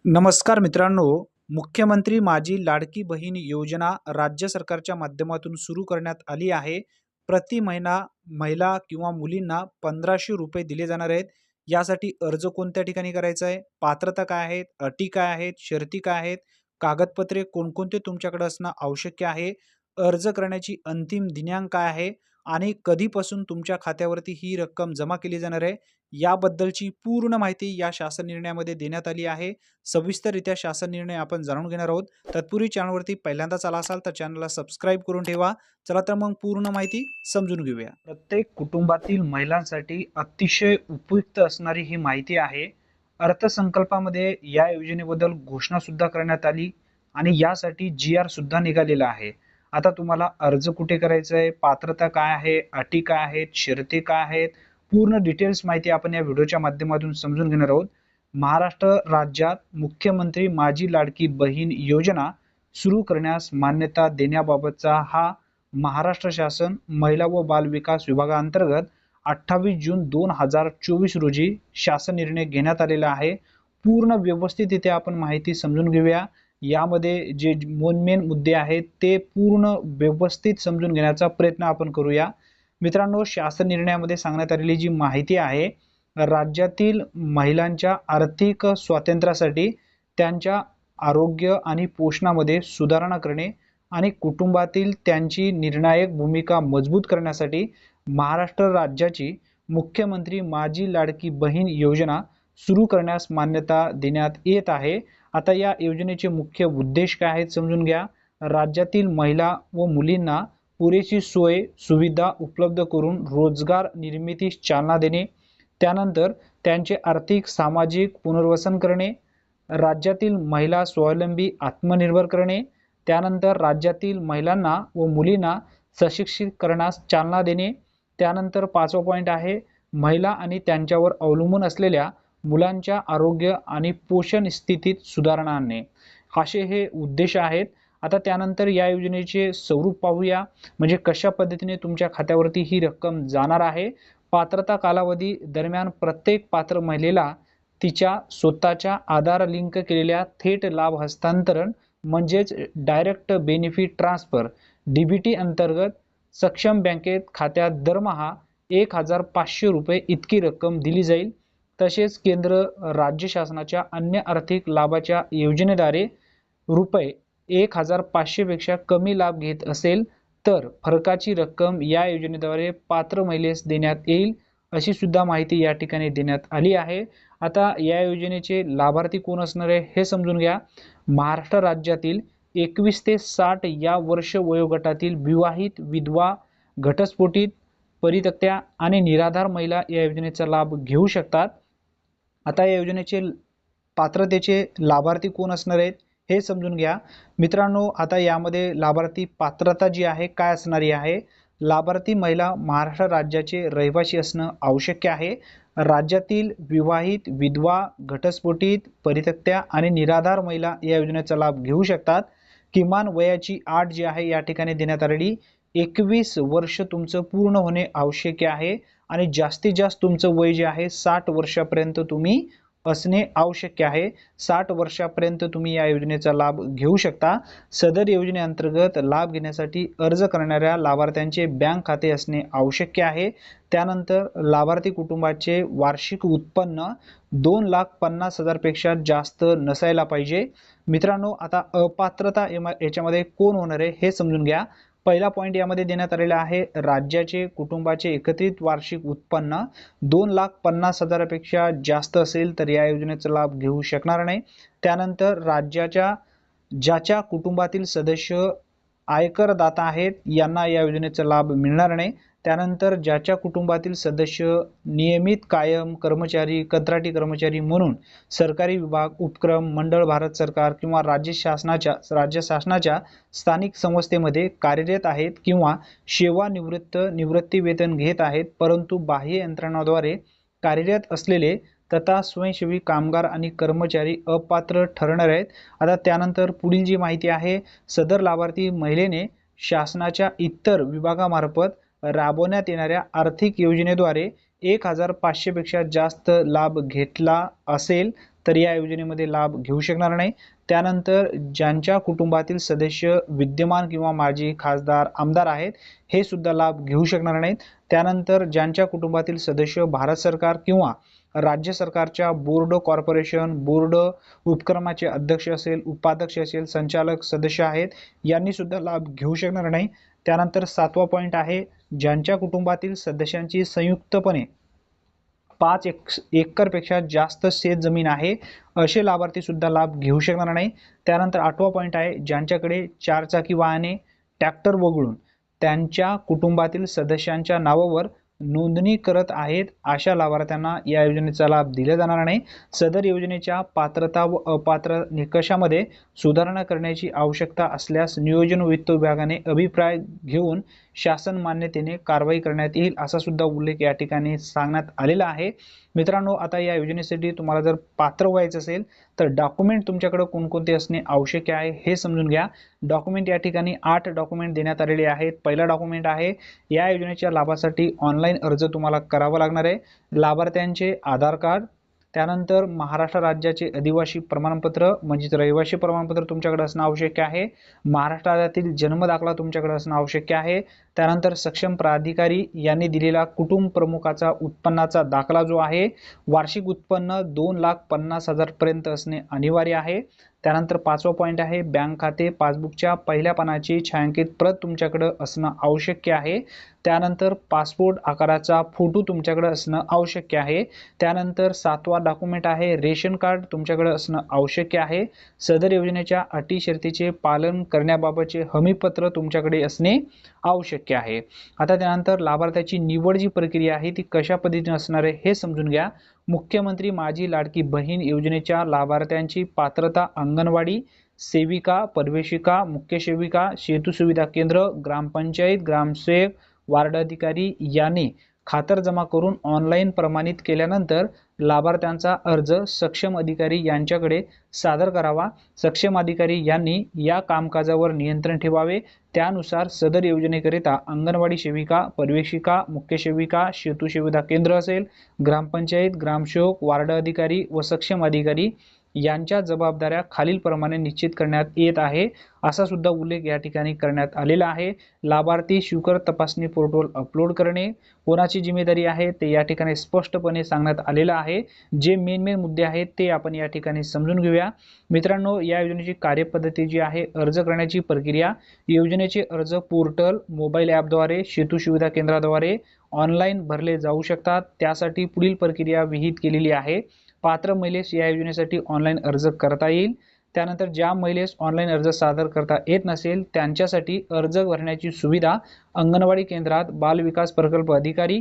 नमस्कार मित्रांनो, मुख्यमंत्री माझी लाडकी बहीण योजना राज्य सरकारच्या माध्यमातून सुरू करण्यात आली आहे. प्रति महिना महिला किंवा मुलींना ₹1500 दिले जाणार आहेत. यासाठी अर्ज कोणत्या ठिकाणी करायचा आहे? पात्रता काय आहेत? अटी काय आहेत? शर्ती काय आहेत? कागदपत्रे कोणकोणते तुमच्याकडे असणं आवश्यक आहे? अर्ज करण्याची अंतिम दिनांक काय आहे? आणि कधीपासून तुमच्या खात्यावरती ही रक्कम जमा केली जाणार आहे? याबद्दलची पूर्ण माहिती या शासन निर्णयामध्ये देण्यात आली आहे. सविस्तररित्या शासन निर्णय आपण जाणून घेणार आहोत. तत्पूर्वी चॅनलवरती पहिल्यांदाच आला असाल तर चॅनलला सबस्क्राईब करून ठेवा. चला तर मग पूर्ण माहिती समजून घेऊया. प्रत्येक कुटुंबातील महिलांसाठी अतिशय उपयुक्त असणारी ही माहिती आहे. अर्थसंकल्पामध्ये या योजनेबद्दल घोषणा सुद्धा करण्यात आली आणि यासाठी GR सुद्धा निघालेला आहे. आता तुम्हाला अर्ज कुठे करायचा आहे, पात्रता काय आहे, अटी काय आहेत, शर्ती काय आहेत, पूर्ण डिटेल्स माहिती आपण या व्हिडिओच्या माध्यमातून समजून घेणार आहोत. महाराष्ट्र राज्यात मुख्यमंत्री माझी लाडकी बहीण योजना सुरू करण्यास मान्यता देण्याबाबतचा हा महाराष्ट्र शासन महिला व बाल विकास विभागाअंतर्गत 28 जून 2024 रोजी शासन निर्णय घेण्यात आलेला आहे. पूर्ण व्यवस्थित इथे आपण माहिती समजून घेऊया. यामध्ये जे मेन मुद्दे आहेत ते पूर्ण व्यवस्थित समजून घेण्याचा प्रयत्न आपण करूया. मित्रांनो, शासन निर्णयामध्ये सांगण्यात आलेली जी माहिती आहे, राज्यातील महिलांच्या आर्थिक स्वातंत्र्यासाठी त्यांच्या आरोग्य आणि पोषणामध्ये सुधारणा करणे आणि कुटुंबातील त्यांची निर्णायक भूमिका मजबूत करण्यासाठी महाराष्ट्र राज्याची मुख्यमंत्री माझी लाडकी बहीण योजना सुरू करण्यास मान्यता देण्यात येत आहे. आता या योजनेचे मुख्य उद्देश काय आहेत समजून घ्या. राज्यातील महिला व मुलींना पुरेशी सोय सुविधा उपलब्ध करून रोजगार निर्मितीस चालना देणे, त्यानंतर त्यांचे आर्थिक सामाजिक पुनर्वसन करणे, राज्यातील महिला स्वावलंबी आत्मनिर्भर करणे, त्यानंतर राज्यातील महिलांना व मुलींना सशिक्षित करण्यास चालना देणे, त्यानंतर 5वा पॉईंट आहे महिला आणि त्यांच्यावर अवलंबून असलेल्या मुलांच्या आरोग्य आणि पोषण स्थितीत सुधारणा आणणे. असे हे उद्देश आहेत. आता त्यानंतर या योजनेचे स्वरूप पाहूया, म्हणजे कशा पद्धतीने तुमच्या खात्यावरती ही रक्कम जाणार आहे. पात्रता कालावधी दरम्यान प्रत्येक पात्र महिलेला तिच्या स्वतःच्या आधार लिंक केलेल्या थेट लाभ हस्तांतरण म्हणजेच डायरेक्ट बेनिफिट ट्रान्सफर DBT अंतर्गत सक्षम बँकेत खात्यात दरमहा ₹1500 इतकी रक्कम दिली जाईल. तसेच केंद्र राज्य शासनाच्या अन्य आर्थिक लाभाच्या योजनेद्वारे ₹1500 पेक्षा कमी लाभ घेत असेल तर फरकाची रक्कम या योजनेद्वारे पात्र महिलेस देण्यात येईल, अशी सुद्धा माहिती या ठिकाणी देण्यात आली आहे. आता या योजनेचे लाभार्थी कोण असणार आहे हे समजून घ्या. महाराष्ट्र राज्यातील 21 ते 60 या वर्ष वयोगटातील विवाहित, विधवा, घटस्फोटित, परित्यक्त्या आणि निराधार महिला या योजनेचा लाभ घेऊ शकतात. आता या योजनेचे पात्रतेचे लाभार्थी कोण असणार आहेत हे समजून घ्या. मित्रांनो, आता यामध्ये लाभार्थी पात्रता जी आहे काय असणारी आहे. लाभार्थी महिला महाराष्ट्र राज्याचे रहिवासी असणं आवश्यक आहे. राज्यातील विवाहित, विधवा, घटस्फोटित, परित्यक्त्या आणि निराधार महिला या योजनेचा लाभ घेऊ शकतात. किमान वयाची अट जी आहे या ठिकाणी देण्यात आलेली 21 वर्ष तुमचं पूर्ण होणे आवश्यक आहे आणि जास्तीत जास्त तुमचं वय जे आहे 60 वर्षापर्यंत तुम्ही असणे आवश्यक आहे. 60 वर्षापर्यंत तुम्ही या योजनेचा लाभ घेऊ शकता. सदर योजनेअंतर्गत लाभ घेण्यासाठी अर्ज करणाऱ्या लाभार्थ्यांचे बँक खाते असणे आवश्यक आहे. त्यानंतर लाभार्थी कुटुंबाचे वार्षिक उत्पन्न 2,50,000 पेक्षा जास्त नसायला पाहिजे. मित्रांनो, आता अपात्रता याच्यामध्ये कोण होणार आहे हे समजून घ्या. पहिला पॉईंट यामध्ये देण्यात आलेला आहे, राज्याचे कुटुंबाचे एकत्रित वार्षिक उत्पन्न 2,50,000 पेक्षा जास्त असेल तर या योजनेचा लाभ घेऊ शकणार नाही. त्यानंतर ज्याच्या कुटुंबातील सदस्य आयकरदाता आहेत यांना या योजनेचा लाभ मिळणार नाही. त्यानंतर ज्याच्या कुटुंबातील सदस्य नियमित कायम कर्मचारी, कंत्राटी कर्मचारी म्हणून सरकारी विभाग, उपक्रम, मंडळ, भारत सरकार किंवा राज्य शासनाच्या स्थानिक संस्थेमध्ये कार्यरत आहेत किंवा निवृत्ती वेतन घेत आहेत, परंतु बाह्य यंत्रणाद्वारे कार्यरत असलेले तथा स्वयंसेवी कामगार आणि कर्मचारी अपात्र ठरणार आहेत. आता त्यानंतर पुढील जी माहिती आहे, सदर लाभार्थी महिलेने शासनाच्या इतर विभागामार्फत राबवण्यात येणाऱ्या आर्थिक योजनेद्वारे 1,500 पेक्षा जास्त लाभ घेतला असेल तर या योजनेमध्ये लाभ घेऊ शकणार नाही. त्यानंतर ज्यांच्या कुटुंबातील सदस्य विद्यमान किंवा माजी खासदार आमदार आहेत हे सुद्धा लाभ घेऊ शकणार नाहीत. त्यानंतर ज्यांच्या कुटुंबातील सदस्य भारत सरकार किंवा राज्य सरकारच्या बोर्ड, कॉर्पोरेशन, बोर्ड, उपक्रमाचे अध्यक्ष असेल, उपाध्यक्ष असेल, संचालक सदस्य आहेत यांनी सुद्धा लाभ घेऊ शकणार नाही. त्यानंतर 7वा पॉईंट आहे, ज्यांच्या कुटुंबातील सदस्यांची संयुक्तपणे 5 एकरपेक्षा जास्त शेत जमीन आहे असे लाभार्थी सुद्धा लाभ घेऊ शकणार नाही. त्यानंतर 8वा पॉईंट आहे, ज्यांच्याकडे 4 चाकी वाहने, ट्रॅक्टर वगळून त्यांच्या कुटुंबातील सदस्यांच्या नावावर नोंदणी करत आहेत अशा लाभार्थ्यांना या योजनेचा लाभ दिला जाणार नाही. सदर योजनेच्या पात्रता व अपात्र निकषामध्ये सुधारणा करण्याची आवश्यकता असल्यास नियोजन व वित्त विभागाने अभिप्राय घेऊन शासन मान्यतेने कारवाई करण्यात येईल असा सुद्धा उल्लेख या ठिकाणी सांगण्यात आलेला आहे. मित्रांनो, आता या योजनेसाठी तुम्हाला जर पात्र व्हायचं असेल तर डॉक्युमेंट तुमच्याकडे कोणकोणते असणे आवश्यक आहे हे समजून घ्या. डॉक्युमेंट या ठिकाणी 8 डॉक्युमेंट देण्यात आलेले आहेत. पहिला डॉक्युमेंट आहे, या योजनेच्या लाभासाठी ऑनलाईन अर्ज तुम्हाला करावा लागणार आहे. लाभार्थ्यांचे आधार कार्ड, त्यानंतर महाराष्ट्र राज्याचे आदिवासी प्रमाणपत्र म्हणजेच रहिवासी प्रमाणपत्र तुमच्याकडे असणं आवश्यक आहे. महाराष्ट्र राज्यातील जन्म दाखला तुमच्याकडे असणं आवश्यक आहे. त्यानंतर सक्षम प्राधिकारी यांनी दिलेला कुटुंब प्रमुखाचा उत्पन्नाचा दाखला जो आहे, वार्षिक उत्पन्न 2,50,000 पर्यंत असणे अनिवार्य आहे. त्यानंतर 5वा पॉईंट आहे, बँक खाते पासबुकच्या पहिल्या पानाची छायांकित प्रत तुमच्याकडे असणं आवश्यक आहे. त्यानंतर पासपोर्ट आकाराचा फोटो तुमच्याकडे असणं आवश्यक आहे. त्यानंतर 7वा डॉक्युमेंट आहे, रेशन कार्ड तुमच्याकडे असणं आवश्यक आहे. सदर योजनेच्या अटी शर्तीचे पालन करण्याबाबतचे हमीपत्र तुमच्याकडे असणे आवश्यक आहे. आता त्यानंतर लाभार्थ्याची निवड जी प्रक्रिया आहे ती कशा पद्धतीने असणार आहे हे समजून घ्या. मुख्यमंत्री माझी लाडकी बहीण योजनेच्या लाभार्थ्यांची पात्रता अंगणवाडी सेविका, परिवेशिका, मुख्य सेविका, सेतू सुविधा केंद्र, ग्रामपंचायत, ग्रामसेवक, वार्ड अधिकारी यांनी खातर जमा करून ऑनलाईन प्रमाणित केल्यानंतर लाभार्थ्यांचा अर्ज सक्षम अधिकारी यांच्याकडे सादर करावा. सक्षम अधिकारी यांनी या कामकाजावर नियंत्रण ठेवावे. त्यानुसार सदर योजनेकरिता अंगणवाडी सेविका, परिवेशिका, मुख्य सेविका, सेतू सुविधा केंद्र असेल, ग्रामपंचायत, ग्रामसेवक, वार्ड अधिकारी व सक्षम अधिकारी यांच्या जबाबदाऱ्या खालीलप्रमाणे निश्चित करण्यात येत आहे असा सुद्धा उल्लेख या ठिकाणी करण्यात आलेला आहे. लाभार्थी स्वीकृत तपासणी पोर्टल अपलोड करणे कोणाची जिम्मेदारी आहे ते या ठिकाणी स्पष्टपणे सांगण्यात आलेलं आहे. जे मेन मुद्दे आहेत ते आपण या ठिकाणी समजून घेऊया. मित्रांनो, या योजनेची कार्यपद्धती जी आहे, अर्ज करण्याची प्रक्रिया, योजनेचे अर्ज पोर्टल, मोबाईल ॲपद्वारे, सेतू सुविधा केंद्राद्वारे ऑनलाईन भरले जाऊ शकतात. त्यासाठी पुढील प्रक्रिया विहित केलेली आहे. पात्र महिलेस या योजनेसाठी ऑनलाईन अर्ज करता येईल. त्यानंतर ज्या महिलेस ऑनलाईन अर्ज सादर करता येत नसेल त्यांच्यासाठी अर्ज भरण्याची सुविधा अंगणवाडी केंद्रात बाल विकास प्रकल्प अधिकारी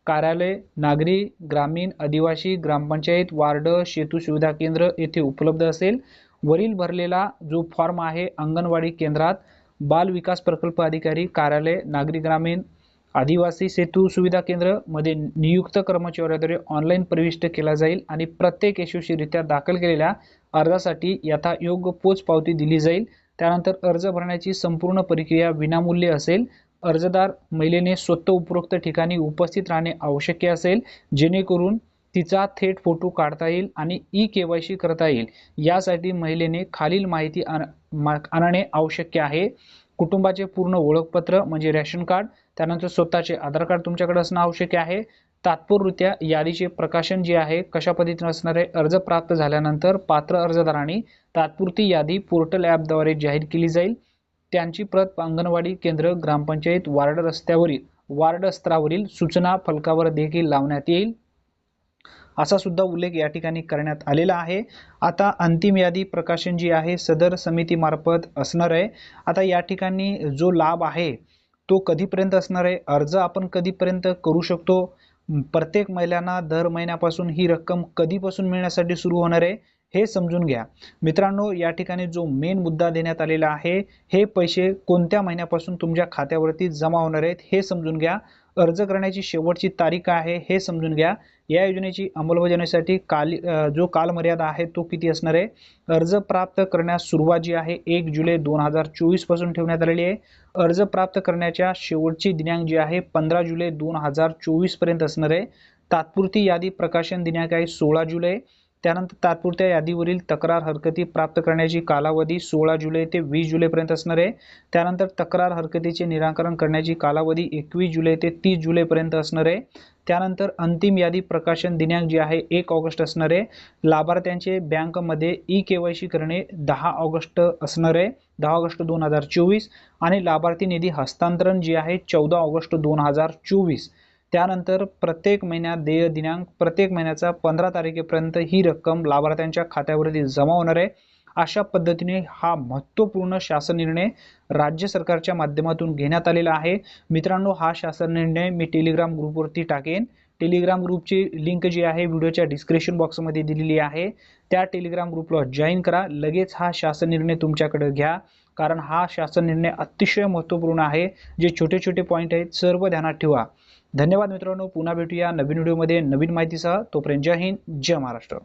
कार्यालय, नागरी, ग्रामीण, आदिवासी, ग्रामपंचायत, वार्ड, सेतू सुविधा केंद्र येथे उपलब्ध असेल. वरील भरलेला जो फॉर्म आहे अंगणवाडी केंद्रात बाल विकास प्रकल्प अधिकारी कार्यालय, नागरी, ग्रामीण, आदिवासी सेतू सुविधा केंद्र मध्ये नियुक्त कर्मचाऱ्याद्वारे ऑनलाईन प्रविष्ट केला जाईल आणि प्रत्येक यशस्वीरित्या दाखल केलेल्या अर्जासाठी यथायोग्य पोच पावती दिली जाईल. त्यानंतर अर्ज भरण्याची संपूर्ण प्रक्रिया विनामूल्य असेल. अर्जदार महिलेने स्वतः उपरोक्त ठिकाणी उपस्थित राहणे आवश्यक असेल जेणेकरून तिचा थेट फोटो काढता येईल आणि ई-KYC करता येईल. यासाठी महिलेने खालील माहिती आणणे आवश्यक आहे. कुटुंबाचे पूर्ण ओळखपत्र म्हणजे रेशन कार्ड, त्यानंतर स्वतःचे आधार कार्ड तुमच्याकडे असणं आवश्यक आहे. तात्पुरत्या यादीचे प्रकाशन जे आहे कशा पद्धतीने असणार आहे, अर्ज प्राप्त झाल्यानंतर पात्र अर्जदारांनी तात्पुरती यादी पोर्टल ॲपद्वारे जाहीर केली जाईल. त्यांची प्रत अंगणवाडी केंद्र, ग्रामपंचायत, वार्ड स्तरावरील सूचना फलकावर देखील लावण्यात येईल असा सुद्धा उल्लेख या ठिकाणी करण्यात आलेला आहे. आता अंतिम यादी प्रकाशन जी आहे सदर समितीमार्फत असणार आहे. आता या ठिकाणी जो लाभ आहे तो कधीपर्यंत असणार आहे, अर्ज आपण कधीपर्यंत करू शकतो, प्रत्येक महिलांना दर महिन्यापासून ही रक्कम कधीपासून मिळण्यासाठी सुरू होणार आहे हे समजून घ्या. मित्रांनो, या ठिकाणी जो मेन मुद्दा देण्यात आलेला आहे, हे पैसे कोणत्या महिन्यापासून तुमच्या खात्यावरती जमा होणार आहेत हे समजून घ्या. अर्ज करण्याची शेवटची तारीख आहे हे समजून घ्या. या योजनेची अंमलबजावणीसाठी जो कालमर्यादा आहे तो किती असणार आहे. अर्ज प्राप्त करण्यास सुरुवात जी आहे 1 जुलै 2024 पासून ठेवण्यात आलेली आहे. अर्ज प्राप्त करण्याच्या शेवटची दिनांक जी आहे 15 जुलै 2024 पर्यंत असणार आहे. तात्पुरती यादी प्रकाशन दिनांक आहे 16 जुलै. त्यानंतर तात्पुरत्या यादीवरील तक्रार हरकती प्राप्त करण्याची कालावधी 16 जुलै ते 20 जुलैपर्यंत असणार आहे. त्यानंतर तक्रार हरकतीचे निराकरण करण्याची कालावधी 21 जुलै ते 30 जुलैपर्यंत असणार आहे. त्यानंतर अंतिम यादी प्रकाशन दिनांक जे आहे 1 ऑगस्ट असणार आहे. लाभार्थ्यांचे बँकमध्ये ई-KYC करणे 10 ऑगस्ट असणार आहे, 10 ऑगस्ट 2024 आणि लाभार्थी निधी हस्तांतरण जे आहे 14 ऑगस्ट 2024. त्यानंतर प्रत्येक महिन्यात देय दिनांक प्रत्येक महिन्याचा 15 तारखेपर्यंत ही रक्कम लाभार्थ्यांच्या खात्यावरती जमा होणार आहे. अशा पद्धतीने हा महत्त्वपूर्ण शासन निर्णय राज्य सरकारच्या माध्यमातून घेण्यात आलेला आहे. मित्रांनो, हा शासन निर्णय मी टेलिग्राम ग्रुपवरती टाकेन. टेलिग्राम ग्रुपची लिंक जी आहे व्हिडिओच्या डिस्क्रिप्शन बॉक्समध्ये दिलेली आहे. त्या टेलिग्राम ग्रुपला जॉईन करा. लगेच हा शासन निर्णय तुमच्याकडे घ्या, कारण हा शासन निर्णय अतिशय महत्त्वपूर्ण आहे. जे छोटे छोटे पॉईंट आहेत सर्व ध्यानात ठेवा. धन्यवाद मित्रांनो. पुन्हा भेटूया नवीन व्हिडिओमध्ये नवीन माहितीसह. तोपर्यंत जय हिंद, जय महाराष्ट्र.